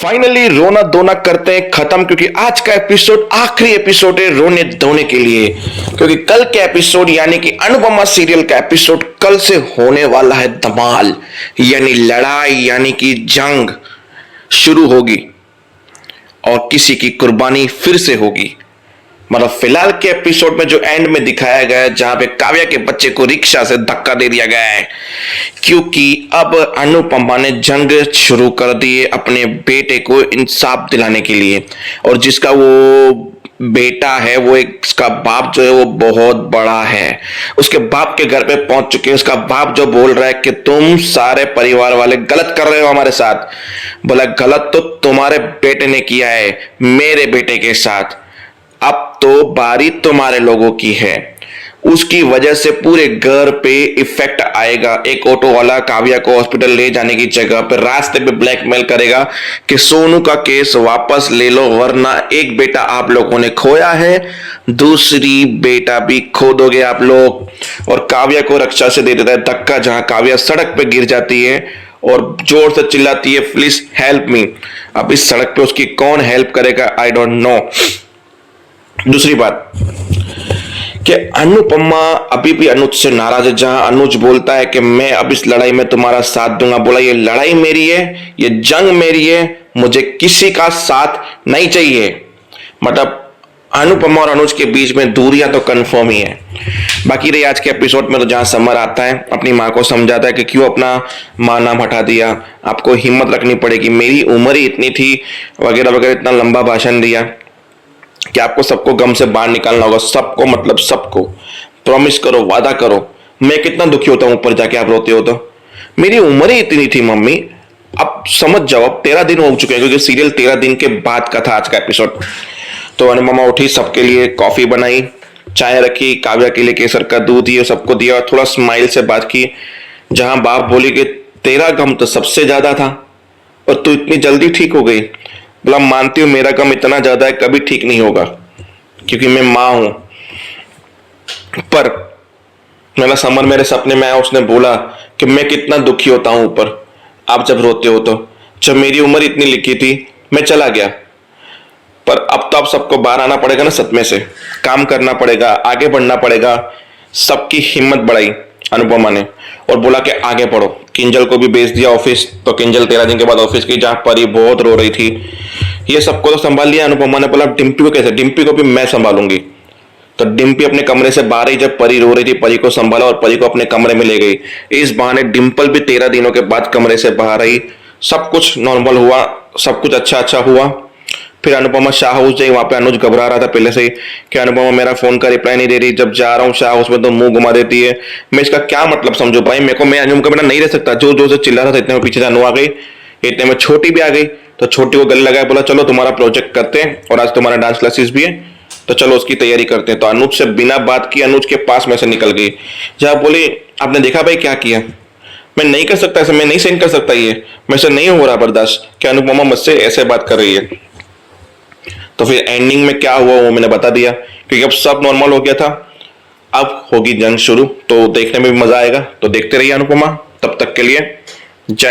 Finally रोना धोना करते हैं खत्म, क्योंकि आज का एपिसोड आखिरी एपिसोड है रोने धोने के लिए। क्योंकि कल के एपिसोड यानी कि अनुपमा सीरियल का एपिसोड कल से होने वाला है धमाल, यानी लड़ाई यानी कि जंग शुरू होगी और किसी की कुर्बानी फिर से होगी। मतलब फिलहाल के एपिसोड में जो एंड में दिखाया गया है, जहां पे काव्या के बच्चे को रिक्शा से धक्का दे दिया गया है, क्योंकि अब अनुपमा ने जंग शुरू कर दी है अपने बेटे को इंसाफ दिलाने के लिए। और जिसका वो बेटा है, वो एक उसका बाप जो है वो बहुत बड़ा है, उसके बाप के घर पे पहुंच चुके हैं। उसका बाप जो बोल रहा है कि तुम सारे परिवार वाले गलत कर रहे हो हमारे साथ। बोला गलत तो तुम्हारे बेटे ने किया है मेरे बेटे के साथ, अब तो बारी तुम्हारे लोगों की है। उसकी वजह से पूरे घर पे इफेक्ट आएगा। एक ऑटो वाला काव्या को हॉस्पिटल ले जाने की जगह पे रास्ते पे ब्लैकमेल करेगा कि सोनू का केस वापस ले लो, वरना एक बेटा आप लोगों ने खोया है, दूसरी बेटा भी खो दोगे आप लोग। और काव्या को रक्षा से दे देता है धक्का, जहां काव्या सड़क पे गिर जाती है और जोर से चिल्लाती है प्लीज हेल्प मी। अब इस सड़क पे उसकी कौन हेल्प करेगा, आई डोंट नो। दूसरी बात कि अनुपमा अभी भी अनुज से नाराज है, जहां अनुज बोलता है कि मैं अब इस लड़ाई में तुम्हारा साथ दूंगा। बोला ये लड़ाई मेरी है, ये जंग मेरी है, मुझे किसी का साथ नहीं चाहिए। मतलब अनुपमा और अनुज के बीच में दूरियां तो कंफर्म ही है। बाकी रही आज के एपिसोड में, तो जहां समर आता है अपनी माँ को समझाता है कि क्यों अपना माँ नाम हटा दिया, आपको हिम्मत रखनी पड़ेगी, मेरी उम्र ही इतनी थी वगैरह वगैरह, इतना लंबा भाषण दिया कि आपको सबको गम से बाहर निकालना होगा। सबको मतलब सबको प्रॉमिस करो, वादा करो। मैं कितना दुखी होता हूं ऊपर जाके, आप रोते हो तो। मेरी उम्र ही इतनी थी मम्मी, अब समझ जाओ, अब 13 दिन हो चुके हैं, क्योंकि सीरियल 13 दिन के बाद का था आज का एपिसोड। तो अनुपमा उठी, सबके लिए कॉफी बनाई, चाय रखी, काव्या के लिए केसर का दूध दिया, सबको दिया और थोड़ा स्माइल से बात की। जहां बाप बोली कि तेरा गम तो सबसे ज्यादा था और तू इतनी जल्दी ठीक हो गई। बोला मानती हूं मेरा गम इतना ज्यादा है, कभी ठीक नहीं होगा क्योंकि मैं मां हूं। पर मेरा समर मेरे सपने में आया, उसने बोला कि मैं कितना दुखी होता हूं ऊपर, आप जब रोते हो तो। जब मेरी उम्र इतनी लिखी थी मैं चला गया, पर अब तो आप सबको बाहर आना पड़ेगा ना, सदमे से काम करना पड़ेगा, आगे बढ़ना पड़ेगा। सबकी हिम्मत बढ़ाई अनुपमा ने और बोला कि आगे बढ़ो। किंजल को भी भेज दिया ऑफिस, तो किंजल 13 दिन के बाद ऑफिस की, जहां परी बहुत रो रही थी। ये सबको तो संभाल लिया अनुपमा ने। बोला डिम्पी को कैसे, डिम्पी को भी मैं संभालूंगी। तो डिम्पी अपने कमरे से बाहर ही, जब परी रो रही थी, परी को संभाला और परी को अपने कमरे में ले गई। इस बहाने डिम्पल भी 13 दिनों के बाद कमरे से बाहर आई। सब कुछ नॉर्मल हुआ, सब कुछ अच्छा अच्छा हुआ। फिर अनुपमा शाह हाउस गई, वहां पे अनुज घबरा रहा था पहले से ही कि अनुपमा मेरा फोन का रिप्लाई नहीं दे रही, जब जा रहा हूँ शाह हाउस में तो मुंह घुमा देती है। मैं इसका क्या मतलब समझू भाई, मेरे को, मैं अनुपमा के बिना नहीं रह सकता। जो जो से चिल्ला रहा था, इतने में पीछे जानू आ गई, इतने में छोटी भी आ गई। तो छोटी को गले लगाया, बोला चलो तुम्हारा प्रोजेक्ट करते हैं और आज तुम्हारा डांस क्लासेस भी है, तो चलो उसकी तैयारी करते हैं। तो अनुज से बिना बात की अनुज के पास में से निकल गई, जहां बोली आपने देखा भाई क्या किया, मैं नहीं कर सकता ऐसे, मैं नहीं सेंड कर सकता, ये मेरे से नहीं हो रहा बर्दाश्त कि अनुपमा मुझसे ऐसे बात कर रही है। तो फिर एंडिंग में क्या हुआ वो मैंने बता दिया, क्योंकि अब सब नॉर्मल हो गया था। अब होगी जंग शुरू, तो देखने में भी मजा आएगा। तो देखते रहिए अनुपमा, तब तक के लिए जय।